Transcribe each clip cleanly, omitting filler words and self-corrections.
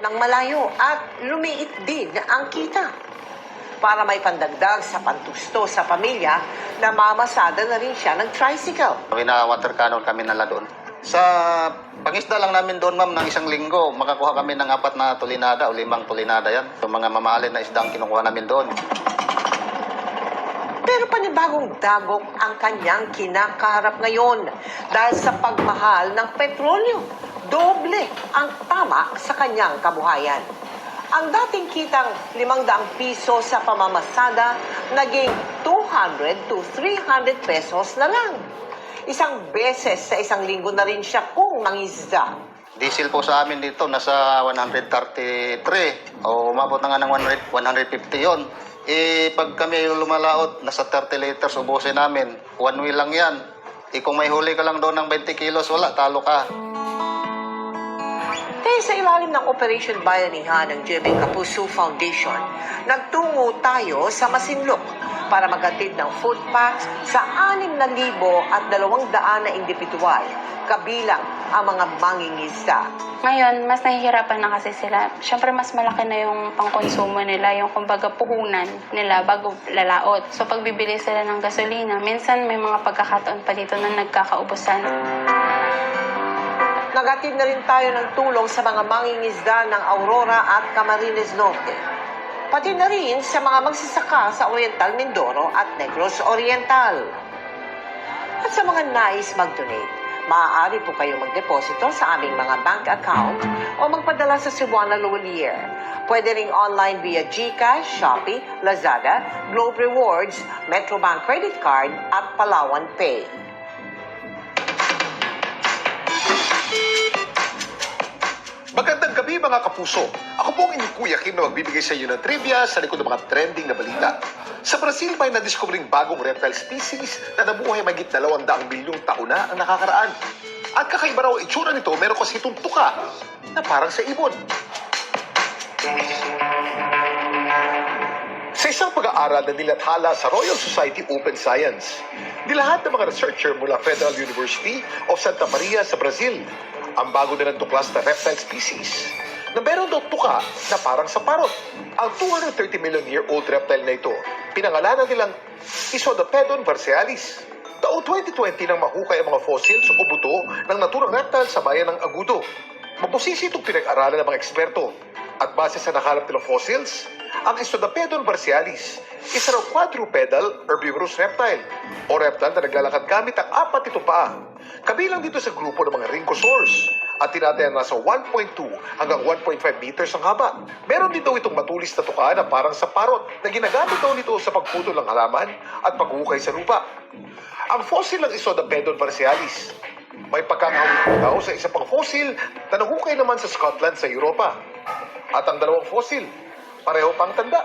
ng malayo at lumiit din ang kita. Para may pandagdag sa pantusto sa pamilya, namamasada na rin siya ng tricycle. Wina-water cannon kami nala doon. Sa pangisda lang namin doon, ma'am, ng isang linggo, makakuha kami ng 4 na tulinada o 5 tulinada yan. Yung mga mamahalin na isdang kinukuha namin doon. Pero panibagong dagok ang kanyang kinakaharap ngayon dahil sa pagmahal ng petrolyo. Doble ang tama sa kanyang kabuhayan. Ang dating kitang 500 piso sa pamamasada, naging 200 to 300 pesos na lang. Isang beses sa isang linggo na rin siya kung mangisda. Diesel po sa amin dito, nasa 133 o umabot na nga ng 150 yon. Pag kami lumalaot, nasa 30 liters ubusin namin. One way lang yan. Kung may huli ka lang doon ng 20 kilos, wala, talo ka. Kaya sa ilalim ng Operation Bayanihan ng Jimmy Kapuso Foundation, nagtungo tayo sa Masinloc para maghatid ng food packs sa 6,200 na indibidwal, kabilang ang mga mangingisda. Ngayon, mas nahihirapan na kasi sila. Siyempre, mas malaki na yung pangkonsumo nila, yung kumbaga puhunan nila bago lalaot. So, pag bibili sila ng gasolina, minsan may mga pagkakataon pa dito na nagkakaubusan. Nagatid na rin tayo ng tulong sa mga mangingisda ng Aurora at Camarines Norte. Pati na rin sa mga magsasaka sa Oriental Mindoro at Negros Oriental. At sa mga nais mag-donate, maaari po kayo magdeposito sa aming mga bank account o magpadala sa Cebuana Lawalier. Pwede ring online via GCash, Shopee, Lazada, Globe Rewards, Metrobank Credit Card at Palawan Pay. Magandang gabi mga kapuso. Ako po ang inyong Kuya Kim na magbibigay sa inyo ng trivia sa likod ng mga trending na balita. Sa Brazil may nadiskobring bagong reptile species na nabuhay magit 200 milyong taon na ang nakakaraan. At kakaiba raw ang itsura nito, meron kasi itong tuka na parang sa ibon. Sa isang pag-aaral na nilathala sa Royal Society Open Science, nilahat ng mga researcher mula Federal University of Santa Maria sa Brazil ang bago nilang tuklas na reptile species na meron daw tuka na parang sa parot. Ang 230 million year old reptile na ito, pinangalanan nilang Isodopedon varsealis. Taong 2020 nang mahukay ang mga fossils o buto ng naturang reptile sa bayan ng Agudo. Mabusisi itong pinag-aralan ng mga eksperto. At base sa nakalap nilang fossils, ang Isodopedon varsealis, isa raw quadrupedal herbivorous reptile o reptile na naglalakad gamit ang 4 nitong paa. Kabilang dito sa grupo ng mga rhynchosaurs at tinatayan na sa 1.2 hanggang 1.5 meters ang haba. Meron din daw itong matulis na tuka na parang sa parot na ginagamit daw nito sa pagputol ng halaman at paghukay sa lupa. Ang fossil ng Isodopedon varsealis may pagkakahawig daw sa isa pang fossil na nahukay naman sa Scotland sa Europa. At ang dalawang fossil, pareho pang tanda.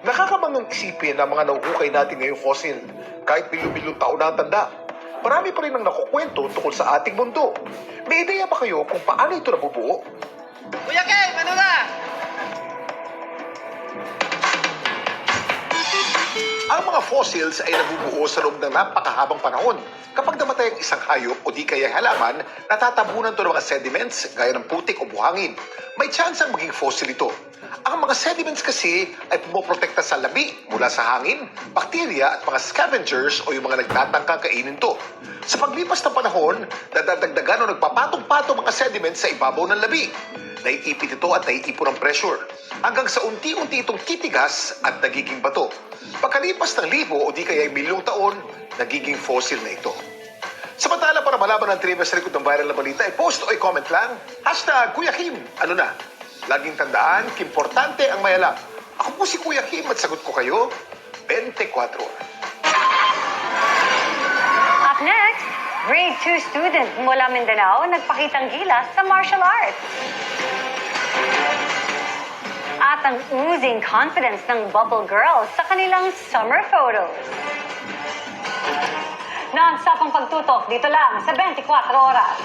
Nakakabangang isipin ang mga nahuhukay natin ngayong fossil kahit bilyon-bilyong taon na ang tanda. Marami pa rin ang nakukwento tungkol sa ating mundo. May ideya ba kayo kung paano ito nabubuo? Kuya Kim, ano na? Ang mga fossils ay nabubuo sa loob ng napakahabang panahon. Kapag namatay ang isang hayop o di kaya halaman, natatabunan ito ng mga sediments gaya ng putik o buhangin. May chance ang maging fossil ito. Ang mga sediments kasi ay pumoprotekta sa labi mula sa hangin, bakterya at mga scavengers o yung mga nagtatangkang kainin to. Sa paglipas ng panahon, nadadagdagan o nagpapatong-patong mga sediments sa ibabaw ng labi. Naiipit ito at naiipon ang pressure hanggang sa unti-unti itong titigas at nagiging bato. Pagkalipas ng 1,000 o di kaya milyong taon, nagiging fossil na ito. Samantala, para malaman ang trivia sa likod ng viral na balita, i-post o i-comment lang, #Kuya Kim, ano na? Laging tandaan, importante ang may alam. Ako po si Kuya Kim at sagot ko kayo, 24 oras. Up next, grade 2 student mula Mindanao nagpakitang gilas sa martial arts. At ang oozing confidence ng Bubble Girls sa kanilang summer photos. Non-stop ang pagtutok dito lang sa 24 oras.